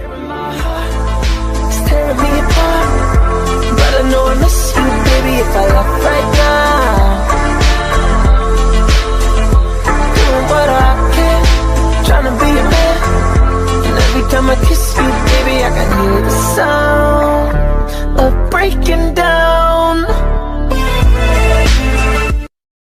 Tearing my heart, it's tearing me apart. But I know I miss you, baby, if I left right now. Doing what I can, trying to be a man. And every time I kiss you, baby, I can hear the sound of breaking down.